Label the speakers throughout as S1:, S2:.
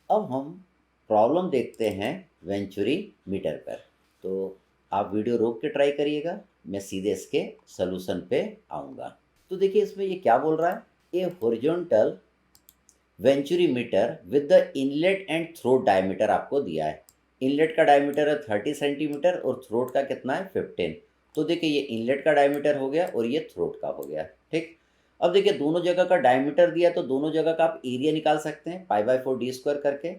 S1: अब हम प्रॉब्लम देखते हैं वेंचुरी मीटर पर। तो आप वीडियो रोक के ट्राई करिएगा, मैं सीधे इसके सॉल्यूशन पे आऊँगा। तो देखिए इसमें ये क्या बोल रहा है, ए horizontal venturi meter with the inlet and throat diameter आपको दिया है। इनलेट का डायमीटर है 30 सेंटीमीटर और थ्रोट का कितना है 15। तो देखिए ये इनलेट का डायमीटर हो गया और ये थ्रोट का हो गया, ठीक। अब देखिए दोनों जगह का डायमीटर दिया तो दोनों जगह का आप एरिया निकाल सकते हैं π/4d² करके।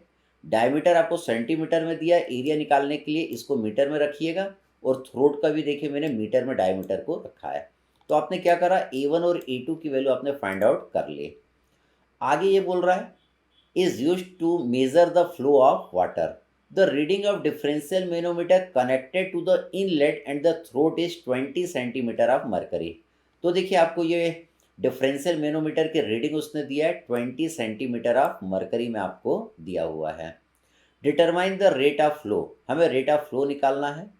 S1: डायमीटर आपको सेंटीमीटर में दिया है, एरिया निकालने के लिए इसको मीटर में रखिएगा। और थ्रोट का भी देखिए मैंने मीटर में डायमीटर को रखा है। तो आपने क्या करा, A1 और A2 की वैल्यू आपने फाइंड आउट कर ली। आगे ये बोल रहा है is used to measure the flow of water. The reading of differential manometer connected to the inlet and the throat is 20 centimetre of mercury. तो देखिए आपको ये डिफरेंशियल मैनोमीटर की रीडिंग उसने दिया है 20 सेंटीमीटर ऑफ मरकरी में आपको दिया हुआ है। Determine the rate of flow, हमें रेट ऑफ फ्लो निकालना है,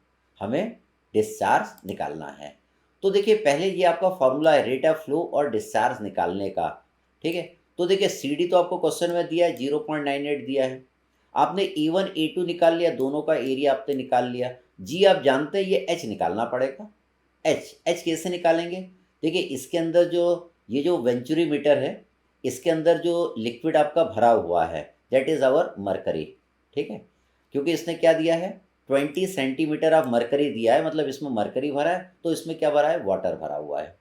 S1: हमें डिस्चार्ज निकालना है। तो देखिए पहले ये आपका फॉर्मूला है रेट ऑफ फ्लो और डिस्चार्ज निकालने का, ठीक है। तो देखिए CD तो आपको क्वेश्चन में दिया है 0.98 दिया है। आपने A1 A2 निकाल लिया, दोनों का एरिया आपने निकाल लिया। जी आप जानते हैं ये H निकालना पड़ेगा। H कैसे निकालेंगे, देखिए इसके अंदर जो ये जो वेंचुरी मीटर है इसके अंदर जो लिक्विड आपका भरा हुआ है दैट इज़ आवर मरकरी, ठीक है। क्योंकि इसने क्या दिया है 20 सेंटीमीटर ऑफ मरकरी दिया है, मतलब इसमें मरकरी भरा है तो इसमें क्या भरा है, वाटर भरा हुआ है।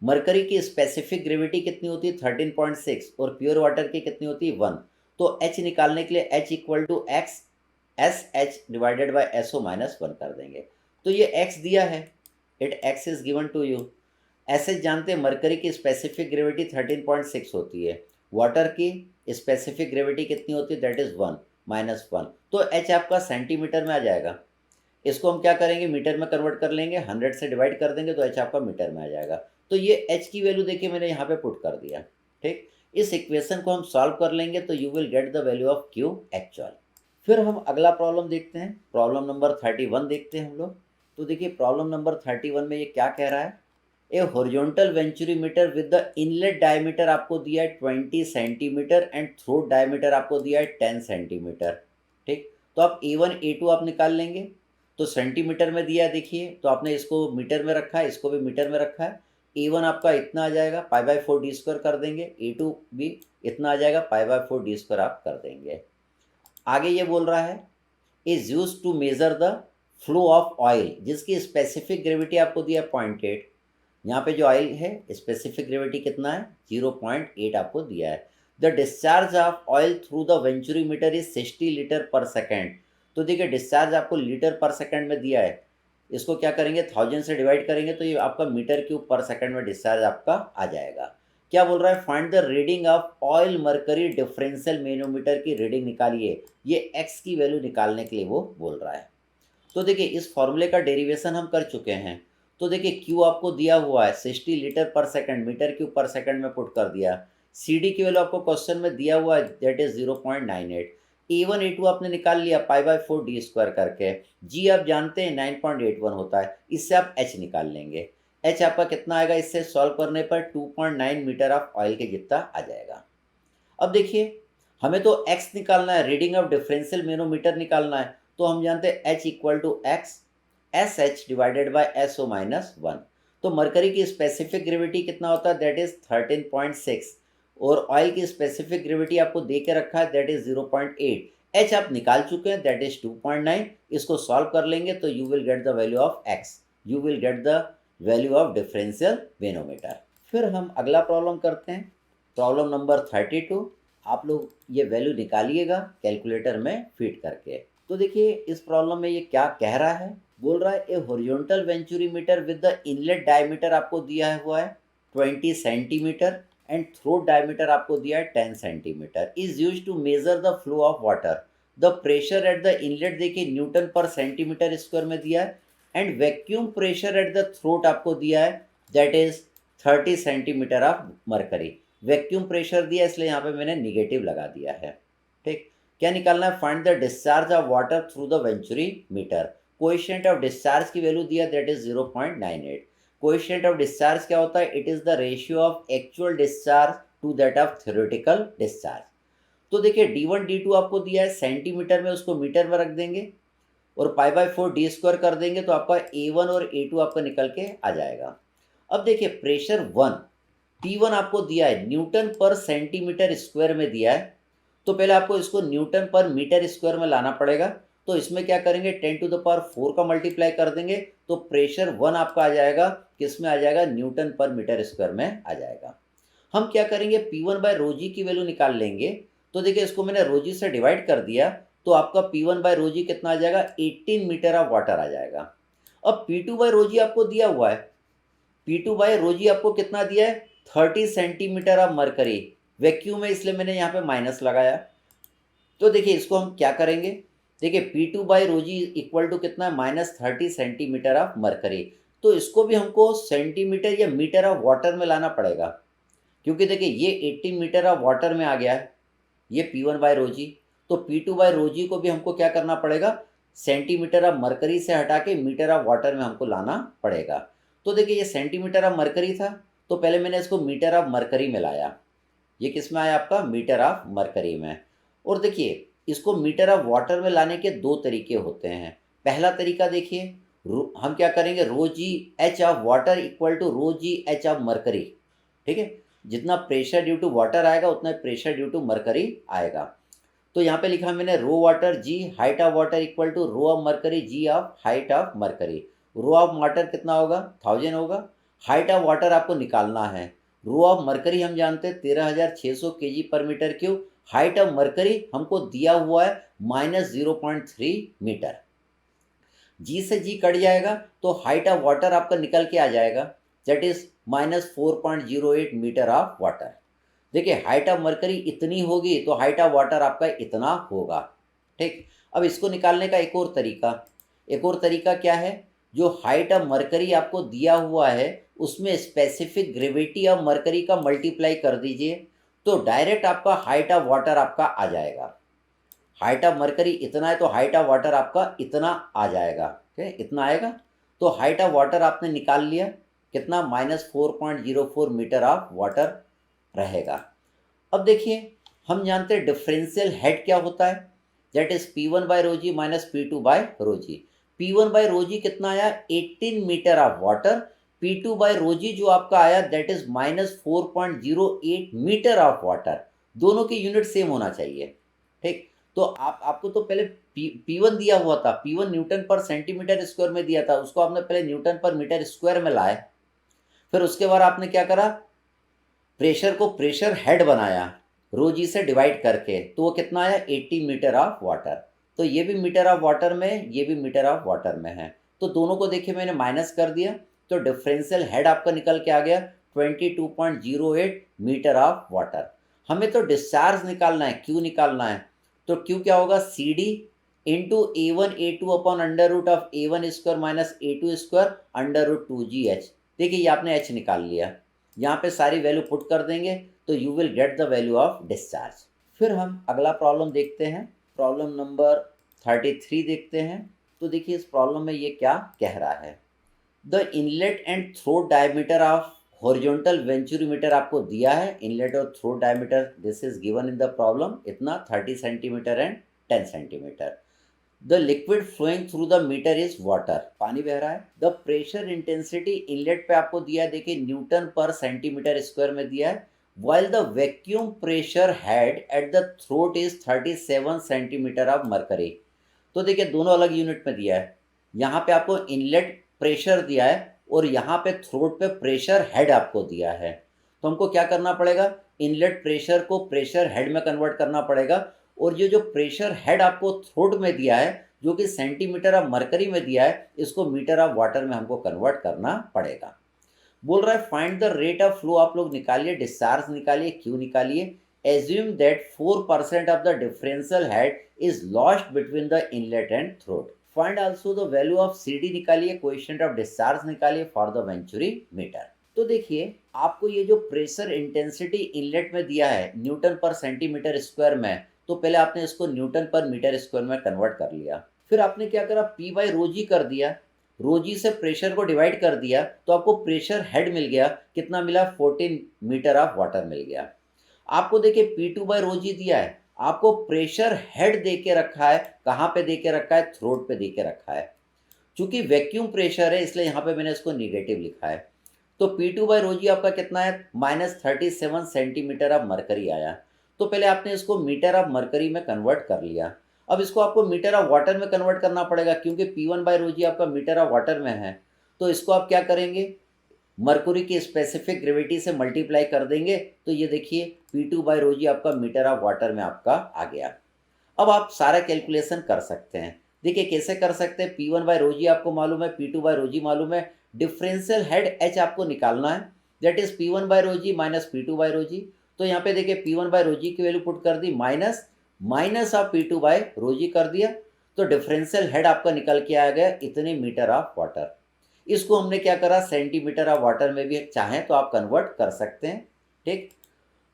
S1: मरकरी की स्पेसिफिक ग्रेविटी कितनी होती है 13.6 और प्योर वाटर की कितनी होती है 1। तो H निकालने के लिए H equal to X S H divided by SO-1 कर देंगे। तो ये X दिया है, it X is given to you. ऐसे जानते हैं मरकरी की स्पेसिफिक ग्रेविटी 13.6 होती है, वाटर की स्पेसिफिक ग्रेविटी कितनी होती है दैट इज़ 1 -1। तो H आपका सेंटीमीटर में आ जाएगा। इसको हम क्या करेंगे, मीटर में कन्वर्ट कर लेंगे, 100 से डिवाइड कर देंगे तो H आपका मीटर में आ जाएगा। तो ये H की वैल्यू देखिए मैंने यहाँ पे पुट कर दिया, ठीक। इस इक्वेशन को हम सॉल्व कर लेंगे तो you will get the value of Q actual. फिर हम अगला प्रॉब्लम देखते हैं, प्रॉब्लम नंबर 31 देखते हैं हम लोग। तो देखिए प्रॉब्लम नंबर 31 में ये क्या कह रहा है, ए horizontal venturi meter with the inlet diameter आपको दिया है 20 सेंटीमीटर एंड थ्रोट डायमीटर आपको दिया है 10 सेंटीमीटर, ठीक। तो आप A1 A2 आप निकाल लेंगे। तो सेंटीमीटर में दिया है देखिए, तो आपने इसको मीटर में रखा है, इसको भी मीटर में रखा है। A1 आपका इतना आ जाएगा π/4d² कर देंगे, A2 भी इतना आ जाएगा π/4d² आप कर देंगे। आगे ये बोल रहा है is use to measure the flow of oil, जिसकी स्पेसिफिक ग्रेविटी आपको दिया है 0.8। यहाँ पे जो ऑयल है स्पेसिफिक ग्रेविटी कितना है 0.8 आपको दिया है। The discharge of oil through the venturi metre is 60 litre पर सेकेंड। तो देखिए डिस्चार्ज आपको लीटर पर सेकेंड में दिया है, इसको क्या करेंगे 1000 से डिवाइड करेंगे तो ये आपका मीटर क्यूब पर सेकेंड में डिस्चार्ज आपका आ जाएगा। क्या बोल रहा है, find the reading of oil mercury differential manometer की रीडिंग निकालिए। ये एक्स की वैल्यू निकालने के लिए वो बोल रहा है। तो देखिए इस फॉर्मूले का डेरिवेशन हम कर चुके हैं। तो देखिए क्यू आपको दिया हुआ है 60 लीटर पर सेकंड, मीटर क्यूब पर सेकंड में पुट कर दिया। CD की वैल्यू आपको क्वेश्चन में दिया हुआ है दैट इज 0.98। A1 A2 आपने निकाल लिया π/4d² करके। G आप जानते हैं 9.81 होता है, इससे आप H निकाल लेंगे। H आपका कितना आएगा, इससे सॉल्व करने पर 2.9 मीटर ऑफ ऑयल के जितना आ जाएगा। अब देखिए हमें तो X निकालना है, रीडिंग ऑफ डिफरेंशियल मैनोमीटर निकालना है। तो हम जानते हैं H equal to X S H divided by SO-1। तो मरकरी की स्पेसिफिक ग्रेविटी कितना होता है दैट इज 13.6 और ऑयल की स्पेसिफिक ग्रेविटी आपको दे के रखा है दैट इज 0.8। H आप निकाल चुके हैं दैट इज 2.9। इसको सॉल्व कर लेंगे तो you will get the value of X, you will get the value of differential manometer. फिर हम अगला प्रॉब्लम करते हैं, प्रॉब्लम नंबर 32। आप लोग ये वैल्यू निकालिएगा कैलकुलेटर में फीड करके। तो देखिए इस प्रॉब्लम में ये क्या कह रहा है, बोल रहा है ए horizontal venturi meter with the inlet diameter आपको दिया हुआ है 20 सेंटीमीटर एंड थ्रोट डायमीटर आपको दिया है 10 centimetre is use to measure the flow of water. The pressure at the inlet देखिए न्यूटन पर सेंटीमीटर स्क्वायर में दिया है and vacuum pressure at the throat आपको दिया है that is 30 centimetre of mercury. Vacuum pressure दिया इसलिए यहाँ पे मैंने निगेटिव लगा दिया है, ठीक। क्या निकालना है, find the discharge of water through the venturi meter. Coefficient of discharge की वैल्यू दिया that is 0.98। Coefficient of discharge क्या होता है, it is the ratio of actual discharge to that of theoretical discharge. तो देखिए D1 D2 आपको दिया है सेंटीमीटर में, उसको मीटर में रख देंगे और पाई बाय 4 डी स्क्वायर कर देंगे तो आपका A1 और A2 आपका निकल के आ जाएगा। अब देखिए प्रेशर 1 P1 आपको दिया है न्यूटन पर सेंटीमीटर स्क्वायर में दिया है, तो पहले आपको इसको न्यूटन पर मीटर स्क्वायर में लाना पड़ेगा। तो इसमें क्या करेंगे 10⁴ का मल्टीप्लाई कर देंगे तो प्रेशर 1 आपका आ जाएगा, किस में आ जाएगा, न्यूटन पर मीटर स्क्वायर में आ जाएगा। हम क्या करेंगे P1 बाय रो जी की वैल्यू निकाल लेंगे। तो देखिए इसको मैंने रो जी से डिवाइड कर दिया तो आपका P1 बाय रो जी कितना आ जाएगा, 18 मीटर ऑफ वाटर आ जाएगा। अब P2 बाय रो जी आपको दिया हुआ है, P2 बाय रो जी आपको कितना दिया है, 30 सेंटीमीटर ऑफ मरकरी। वैक्यूम है इसलिए मैंने यहाँ पे माइनस लगाया। तो देखिए इसको हम क्या करेंगे, देखिए P2 by rho g equal to कितना है, -30 सेंटीमीटर ऑफ मरकरी। तो इसको भी हमको सेंटीमीटर या मीटर ऑफ वाटर में लाना पड़ेगा, क्योंकि देखिए ये 18 मीटर ऑफ वाटर में आ गया है ये P1 बाई रो जी। तो P2 बाई रो जी को भी हमको क्या करना पड़ेगा, सेंटीमीटर ऑफ मरकरी से हटा के मीटर ऑफ वाटर में हमको लाना पड़ेगा। तो देखिए ये सेंटीमीटर ऑफ मरकरी था तो पहले मैंने इसको मीटर ऑफ मरकरी में लाया, ये किस में आया आपका, मीटर ऑफ मरकरी में। और देखिए इसको मीटर ऑफ वाटर में लाने के दो तरीके होते हैं। पहला तरीका देखिए, हम क्या करेंगे, rho g h of water equal to rho g h of mercury. ठीक है, जितना प्रेशर ड्यू टू वाटर आएगा उतना प्रेशर ड्यू टू मरकरी आएगा। तो यहाँ पे लिखा मैंने rho water g height of water equal to rho of mercury g of height of mercury. Rho of water कितना होगा, 1000 होगा। हाइट ऑफ वाटर आपको निकालना है। रो ऑफ मरकरी हम जानते हैं 13,600 kg पर metre cube. Height of mercury हमको दिया हुआ है -0.3 मीटर। जी से जी कट जाएगा तो हाइट ऑफ वाटर आपका निकल के आ जाएगा, that is -4.08 metre of water. देखिए हाइट ऑफ मरकरी इतनी होगी तो हाइट ऑफ वाटर आपका इतना होगा। ठीक, अब इसको निकालने का एक और तरीका क्या है, जो हाइट ऑफ मरकरी आपको दिया हुआ है उसमें स्पेसिफिक ग्रेविटी ऑफ मरकरी का मल्टीप्लाई कर दीजिए तो डायरेक्ट आपका हाइट ऑफ वाटर आपका आ जाएगा। हाइट ऑफ मरकरी इतना है तो हाइट ऑफ वाटर आपका इतना आ जाएगा। ठीक है, इतना आएगा तो हाइट ऑफ वाटर आपने निकाल लिया, कितना, -4.04 मीटर ऑफ वाटर रहेगा। अब देखिए हम जानते हैं डिफरेंशियल हेड क्या होता है, that is P1 by rho g minus P2 by rho g. P1 by rho g कितना आया, 18 metre of water. P2 by rho g जो आपका आया that is -4.08 metre of water. दोनों की यूनिट सेम होना चाहिए। ठीक, तो आपको तो पहले P1 दिया हुआ था, P1 Newton per centimetre square में दिया था, उसको आपने पहले न्यूटन पर मीटर स्क्वायर में लाए। फिर उसके बाद आपने क्या करा, प्रेशर को प्रेशर हेड बनाया रो जी से डिवाइड करके, तो वो कितना आया, 80 मीटर ऑफ वाटर। तो ये भी मीटर ऑफ वाटर में, ये भी मीटर ऑफ वाटर में है, तो दोनों को देखिए मैंने माइनस कर दिया तो डिफरेंशियल हेड आपका निकल के आ गया 22.08 मीटर ऑफ वाटर। हमें तो डिस्चार्ज निकालना है, क्यू निकालना है, तो क्यू क्या होगा, C D into A1 A2 upon under root of A1 square minus A2 square under root 2GH। देखिए ये आपने H निकाल लिया, यहाँ पे सारी वैल्यू पुट कर देंगे तो you will get the value of discharge. फिर हम अगला प्रॉब्लम देखते हैं, प्रॉब्लम नंबर 33 देखते हैं। तो देखिए इस प्रॉब्लम में ये क्या कह रहा है, the inlet and throat diameter of horizontal venturi meter आपको दिया है, इनलेट और throat diameter this is given in the problem, इतना 30 centimetre and 10 centimetre. The liquid flowing through the meter is water, पानी बह रहा है। द प्रेशर इंटेंसिटी इनलेट पे आपको दिया है, देखिए न्यूटन पर सेंटीमीटर स्क्वायर में दिया है, while the vacuum pressure head at the throat is 37 centimetre of mercury. तो देखिए दोनों अलग यूनिट में दिया है, यहाँ पे आपको इनलेट प्रेशर दिया है और यहाँ पे थ्रोट पे प्रेशर हेड आपको दिया है। तो हमको क्या करना पड़ेगा, इनलेट प्रेशर को प्रेशर हेड में कन्वर्ट करना पड़ेगा, और ये जो प्रेशर हेड आपको थ्रोट में दिया है जो कि सेंटीमीटर ऑफ मरकरी में दिया है, इसको मीटर ऑफ वाटर में हमको कन्वर्ट करना पड़ेगा। बोल रहा है find the rate of flow, आप लोग निकालिए, डिस्चार्ज निकालिए, क्यू निकालिए। Assume that 4% of the differential head is lost between the inlet and throat. Find also the value of CD निकालिए, कोएफिशिएंट ऑफ डिस्चार्ज निकालिए फॉर द वेंचुरी मीटर। तो देखिए आपको ये जो प्रेशर इंटेंसिटी इनलेट में दिया है न्यूटन पर सेंटीमीटर स्क्वायर में, तो पहले आपने इसको न्यूटन पर मीटर स्क्वायर में कन्वर्ट कर लिया। फिर आपने क्या करा, P बाई रो जी कर दिया, रो जी से प्रेशर को डिवाइड कर दिया तो आपको प्रेशर हेड मिल गया, कितना मिला, 14 मीटर ऑफ वाटर मिल गया। आपको देखिए P2 बाई रो जी दिया है, आपको प्रेशर हेड दे के रखा है, कहाँ पे दे के रखा है, थ्रोट पे दे के रखा है। चूंकि वैक्यूम प्रेशर है इसलिए यहाँ पे मैंने इसको निगेटिव लिखा है। तो P2 बाई रो जी आपका कितना है, -37 सेंटीमीटर ऑफ मरकरी आया। तो पहले आपने इसको मीटर ऑफ मरकरी में कन्वर्ट कर लिया। अब इसको आपको मीटर ऑफ वाटर में कन्वर्ट करना पड़ेगा क्योंकि P1 बाई रो जी आपका मीटर ऑफ वाटर में है। तो इसको आप क्या करेंगे, मरकुरी की स्पेसिफिक ग्रेविटी से मल्टीप्लाई कर देंगे। तो ये देखिए P2 बाई रो जी आपका मीटर ऑफ वाटर में आपका आ गया। अब आप सारा कैलकुलेशन कर सकते हैं। देखिए कैसे कर सकते हैं, P1 बाई रो जी आपको मालूम है, P2 बाई रो जी मालूम है, डिफरेंशियल हेड H आपको निकालना है, that is P1 by rho g minus P2 by rho g. तो यहाँ पे देखिए P1 बाई रो जी की वैल्यू पुट कर दी, minus minus of P2 by rho g कर दिया। तो डिफरेंशियल हेड आपका निकल के आ गया इतने मीटर ऑफ वाटर। इसको हमने क्या करा, सेंटीमीटर ऑफ वाटर में भी चाहें तो आप कन्वर्ट कर सकते हैं। ठीक,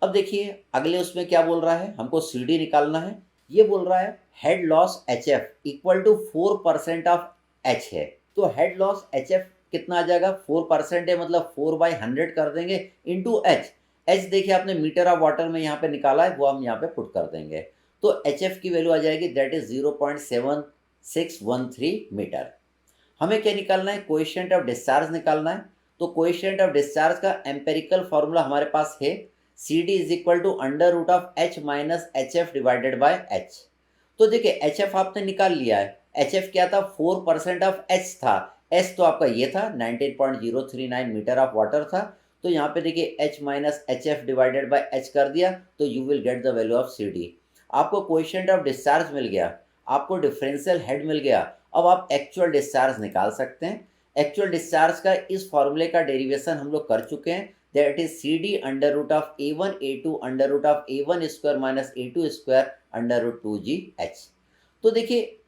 S1: अब देखिए अगले उसमें क्या बोल रहा है, हमको सी डी निकालना है। ये बोल रहा है head loss H F equal to 4% of H है। तो हेड लॉस एच एफ कितना आ जाएगा, 4% है, मतलब 4/100 कर देंगे इंटू एच। एच देखिए आपने मीटर ऑफ वाटर में यहाँ पे निकाला है, वो हम यहाँ पे पुट कर देंगे। तो एच एफ की वैल्यू आ जाएगी दैट इज 0.7613 मीटर। हमें क्या निकालना है, कोएफिशिएंट ऑफ डिस्चार्ज निकालना है। तो कोएफिशिएंट ऑफ डिस्चार्ज का एम्पेरिकल फॉर्मूला हमारे पास है, C D is equal to under root of H minus H F divided by H. तो देखिए एच एफ आपने निकाल लिया है, एच एफ क्या था, 4% ऑफ एच था, एच तो आपका ये था 19.039 मीटर ऑफ वाटर था। तो यहाँ पे देखिए H minus H F divided by H कर दिया, तो you will get the value of C D. आपको कोएफिशिएंट ऑफ डिस्चार्ज मिल गया, आपको डिफरेंशियल हेड मिल गया। अब आप एक्चुअल डिस्चार्ज निकाल सकते हैं। एक्चुअल डिस्चार्ज का इस फॉर्मूले का डेरिवेशन हम लोग कर चुके हैं, that is C D under root of A1 A2 under root of A1 square minus A2 square under root 2GH। तो देखिए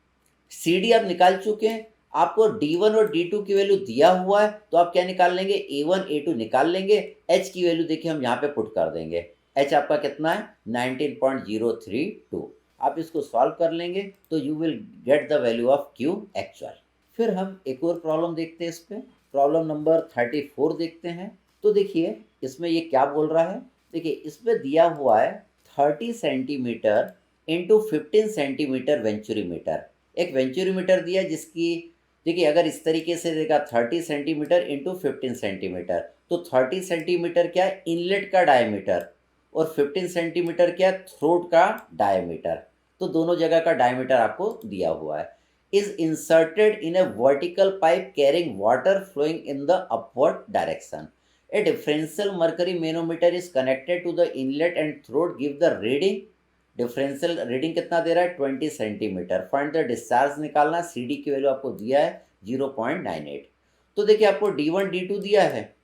S1: सी डी आप निकाल चुके हैं, आपको D1 और D2 की वैल्यू दिया हुआ है, तो आप क्या निकाल लेंगे, A1 A2 निकाल लेंगे। H की वैल्यू देखिए हम यहाँ पे पुट कर देंगे, H आपका कितना है 19.032। आप इसको सॉल्व कर लेंगे तो you will get the value of Q actual. फिर हम एक और प्रॉब्लम देखते हैं, इस पे प्रॉब्लम नंबर 34 देखते हैं। तो देखिए इसमें ये क्या बोल रहा है, देखिए इसमें दिया हुआ है 30 centimetre into 15 centimetre venturi meter. एक वेंचुरी मीटर दिया जिसकी देखिए अगर इस तरीके से देगा 30 सेंटीमीटर इंटू 15 सेंटीमीटर, तो 30 सेंटीमीटर क्या है इनलेट का डायमीटर और 15 सेंटीमीटर क्या है थ्रोट का डायमीटर। तो दोनों जगह का डायमीटर आपको दिया हुआ है। Is inserted in a vertical pipe carrying water flowing in the upward direction. A differential mercury manometer is connected to the inlet and throat give the reading. Differential reading कितना दे रहा है 20 सेंटीमीटर। फाइंड द डिस्चार्ज निकालना, C D की value आपको दिया है 0.98। तो देखिए आपको D1 D2 दिया है,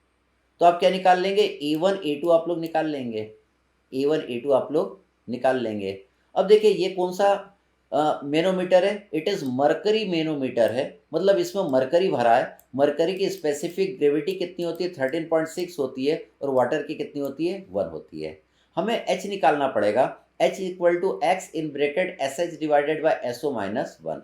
S1: तो आप क्या निकाल लेंगे, A1 A2 आप लोग निकाल लेंगे, A1 A2 आप लोग निकाल लेंगे। अब देखिए ये कौन सा मैनोमीटर है, इट इज़ मरकरी मैनोमीटर है, मतलब इसमें मरकरी भरा है। मरकरी की स्पेसिफिक ग्रेविटी कितनी होती है 13.6 होती है और वाटर की कितनी होती है 1 होती है। हमें H निकालना पड़ेगा, H equal to x in bracket S H divided by SO minus 1।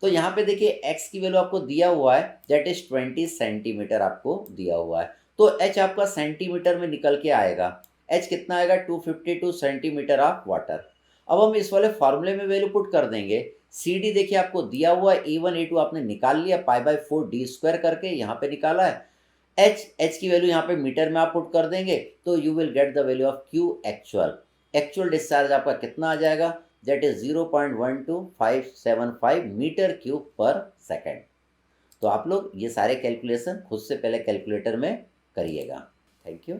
S1: तो यहाँ पे देखिए x की वैल्यू आपको दिया हुआ है दैट इज 20 सेंटीमीटर आपको दिया हुआ है। तो h आपका सेंटीमीटर में निकल के आएगा, h कितना आएगा 252 सेंटीमीटर ऑफ वाटर। अब हम इस वाले फार्मूले में वैल्यू पुट कर देंगे। सी डी देखिए आपको दिया हुआ है A1 A2 आपने निकाल लिया, π/4 d स्क्वायर करके यहाँ पे निकाला है। h की वैल्यू यहाँ पे मीटर में आप पुट कर देंगे तो you will get the value of Q actual. Actual discharge आपका कितना आ जाएगा, दैट इज 0.12575 मीटर क्यूब पर सेकेंड। तो आप लोग ये सारे कैलकुलेशन खुद से पहले कैलकुलेटर में करिएगा। Thank you.